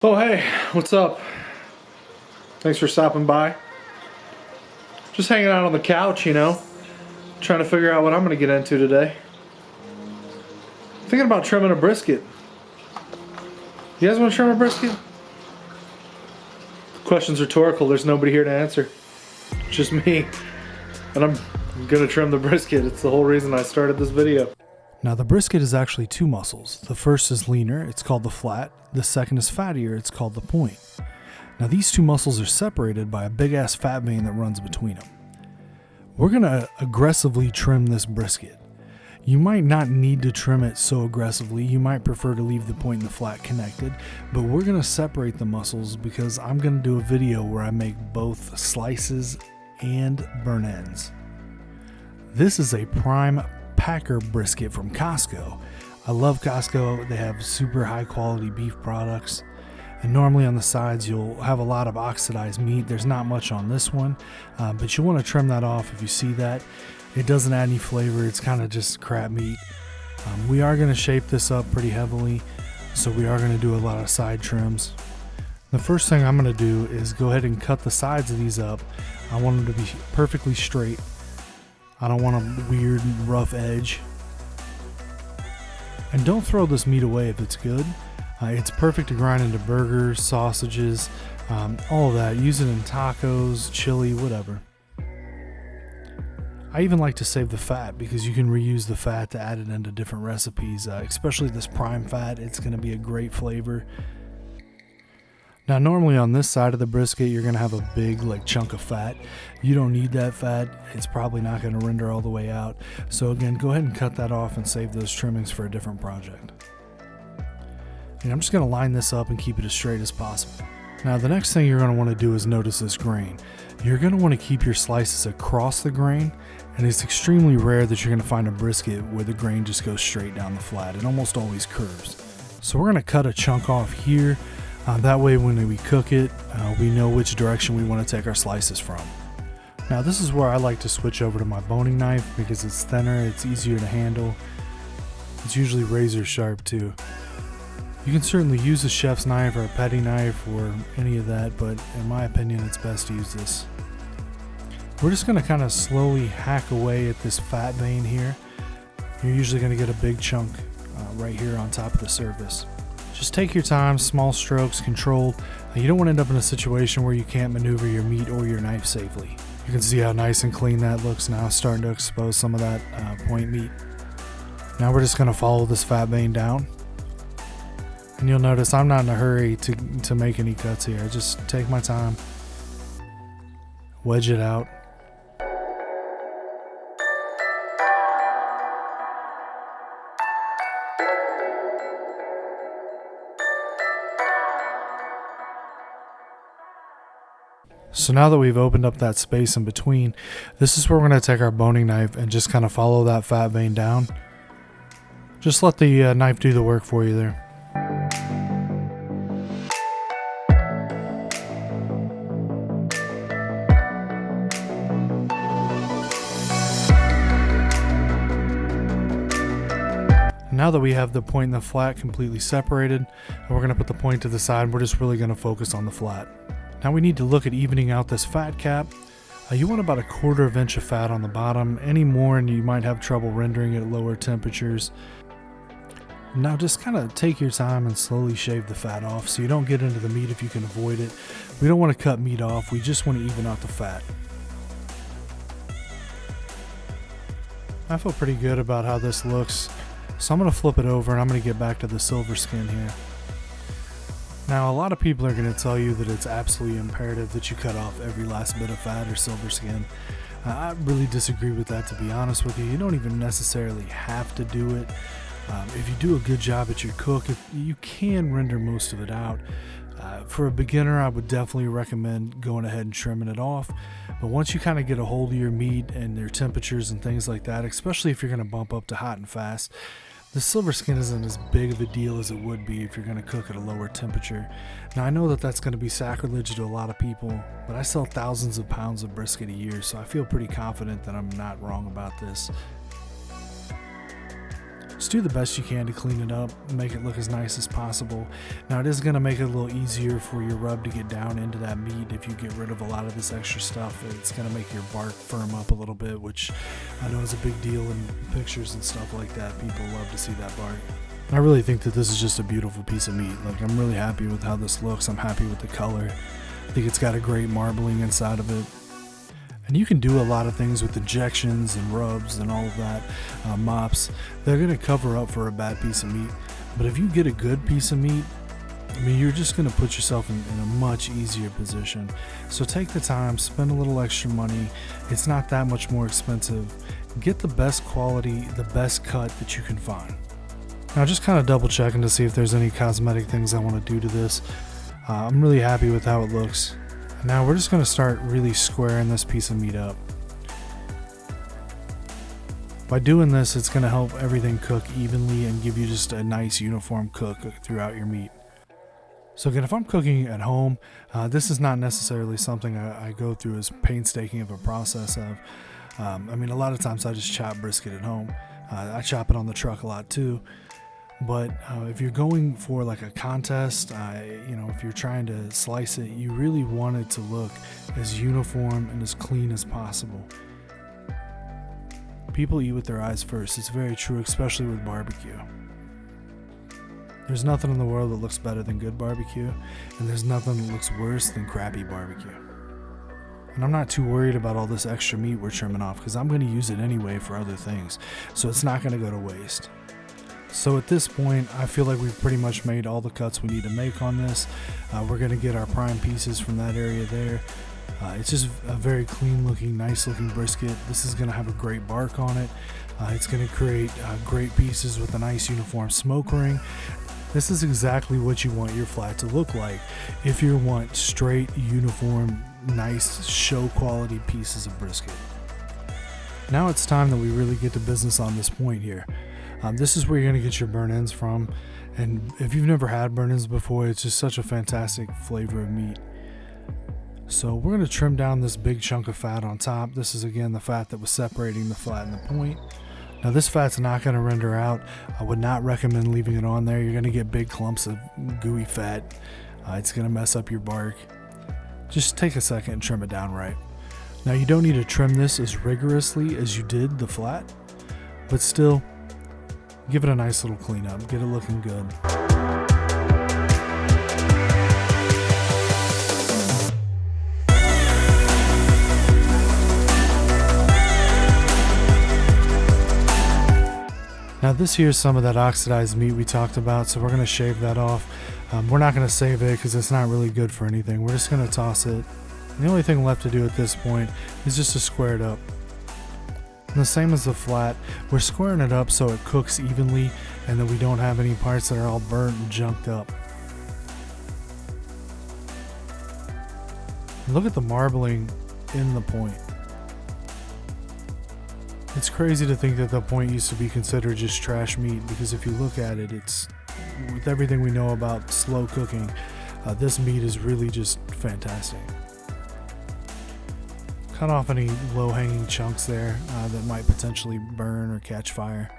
Oh hey, what's up? Thanks for stopping by. Just hanging out on the couch, trying to figure out what I'm going to get into today. Thinking about trimming a brisket. You guys want to trim a brisket? The question's rhetorical, there's nobody here to answer. Just me. And I'm going to trim the brisket. It's the whole reason I started this video. Now the brisket is actually two muscles. The first is leaner, it's called the flat. The second is fattier, it's called the point. Now these two muscles are separated by a big ass fat vein that runs between them. We're gonna aggressively trim this brisket. You might not need to trim it so aggressively. You might prefer to leave the point and the flat connected, but we're gonna separate the muscles because I'm gonna do a video where I make both slices and burn ends. This is a prime Packer brisket from Costco. I love Costco. They have super high quality beef products, and normally on the sides you'll have a lot of oxidized meat. There's not much on this one, but you want to trim that off. If you see that, it doesn't add any flavor. It's kind of just crab meat. We are going to shape this up pretty heavily, so we are going to do a lot of side trims. The first thing I'm going to do is go ahead and cut the sides of these up. I want them to be perfectly straight. I don't want a weird rough edge. And don't throw this meat away if it's good. It's perfect to grind into burgers, sausages, all of that. Use it in tacos, chili, whatever. I even like to save the fat because you can reuse the fat to add it into different recipes, especially this prime fat. It's going to be a great flavor. Now normally on this side of the brisket you're going to have a big chunk of fat. You don't need that fat. It's probably not going to render all the way out. So again, go ahead and cut that off and save those trimmings for a different project. And I'm just going to line this up and keep it as straight as possible. Now the next thing you're going to want to do is notice this grain. You're going to want to keep your slices across the grain, and it's extremely rare that you're going to find a brisket where the grain just goes straight down the flat. It almost always curves. So we're going to cut a chunk off here. That way when we cook it, we know which direction we want to take our slices from. Now this is where I like to switch over to my boning knife because it's thinner, it's easier to handle. It's usually razor sharp too. You can certainly use a chef's knife or a petty knife or any of that, but in my opinion it's best to use this. We're just going to kind of slowly hack away at this fat vein here. You're usually going to get a big chunk right here on top of the surface. Just take your time, small strokes, controlled. You don't want to end up in a situation where you can't maneuver your meat or your knife safely. You can see how nice and clean that looks now, starting to expose some of that point meat. Now we're just going to follow this fat vein down. And you'll notice I'm not in a hurry to make any cuts here. I just take my time, wedge it out. So now that we've opened up that space in between, this is where we're going to take our boning knife and just kind of follow that fat vein down. Just let the knife do the work for you there. Now that we have the point and the flat completely separated, we're going to put the point to the side. We're just really going to focus on the flat. Now we need to look at evening out this fat cap. You want about 1/4 inch of fat on the bottom. Any more and you might have trouble rendering it at lower temperatures. Now just kind of take your time and slowly shave the fat off so you don't get into the meat if you can avoid it. We don't want to cut meat off, we just want to even out the fat. I feel pretty good about how this looks, so I'm going to flip it over and I'm going to get back to the silver skin here. Now a lot of people are going to tell you that it's absolutely imperative that you cut off every last bit of fat or silver skin. I really disagree with that, to be honest with you. You don't even necessarily have to do it. If you do a good job at your cook, you can render most of it out. For a beginner, I would definitely recommend going ahead and trimming it off. But once you kind of get a hold of your meat and their temperatures and things like that, especially if you're going to bump up to hot and fast, the silver skin isn't as big of a deal as it would be if you're going to cook at a lower temperature. Now I know that that's going to be sacrilege to a lot of people, but I sell thousands of pounds of brisket a year, so I feel pretty confident that I'm not wrong about this. Just do the best you can to clean it up, make it look as nice as possible. Now it is going to make it a little easier for your rub to get down into that meat. If you get rid of a lot of this extra stuff, it's going to make your bark firm up a little bit, which I know is a big deal in pictures and stuff like that. People love to see that bark. I really think that this is just a beautiful piece of meat. Like, I'm really happy with how this looks. I'm happy with the color. I think it's got a great marbling inside of it. And you can do a lot of things with injections and rubs and all of that, mops. They're going to cover up for a bad piece of meat. But if you get a good piece of meat, I mean, you're just going to put yourself in a much easier position. So take the time, spend a little extra money. It's not that much more expensive. Get the best quality, the best cut that you can find. Now, just kind of double checking to see if there's any cosmetic things I want to do to this. I'm really happy with how it looks. Now we're just going to start really squaring this piece of meat up. By doing this, it's going to help everything cook evenly and give you just a nice uniform cook throughout your meat. So again, if I'm cooking at home, this is not necessarily something I go through as painstaking of a process of. I mean, a lot of times I just chop brisket at home. I chop it on the truck a lot too. But if you're going for like a contest, if you're trying to slice it, you really want it to look as uniform and as clean as possible. People eat with their eyes first. It's very true, especially with barbecue. There's nothing in the world that looks better than good barbecue, and there's nothing that looks worse than crappy barbecue. And I'm not too worried about all this extra meat we're trimming off, because I'm going to use it anyway for other things, so it's not going to go to waste. So at this point, I feel like we've pretty much made all the cuts we need to make on this. We're going to get our prime pieces from that area there. It's just a very clean looking, nice looking brisket. This is going to have a great bark on it. It's going to create great pieces with a nice uniform smoke ring. This is exactly what you want your flat to look like if you want straight, uniform, nice, show quality pieces of brisket. Now it's time that we really get to business on this point here. This is where you're going to get your burnt ends from, and if you've never had burnt ends before, it's just such a fantastic flavor of meat. So we're going to trim down this big chunk of fat on top. This is again the fat that was separating the flat and the point. Now this fat's not going to render out. I would not recommend leaving it on there. You're going to get big clumps of gooey fat. It's going to mess up your bark. Just take a second and trim it down right. Now you don't need to trim this as rigorously as you did the flat, but still, give it a nice little cleanup, get it looking good. Now this here is some of that oxidized meat we talked about, so we're going to shave that off. We're not going to save it because it's not really good for anything. We're just going to toss it. And the only thing left to do at this point is just to square it up. And the same as the flat, we're squaring it up so it cooks evenly and that we don't have any parts that are all burnt and junked up. And look at the marbling in the point. It's crazy to think that the point used to be considered just trash meat, because if you look at it, it's, with everything we know about slow cooking, this meat is really just fantastic. Cut off any low-hanging chunks there that might potentially burn or catch fire.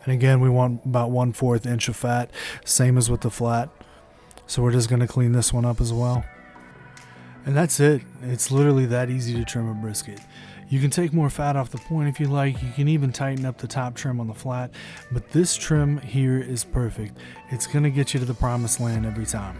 And again, we want about 1/4 inch of fat, same as with the flat. So we're just going to clean this one up as well. And that's it. It's literally that easy to trim a brisket. You can take more fat off the point if you like. You can even tighten up the top trim on the flat. But this trim here is perfect. It's going to get you to the promised land every time.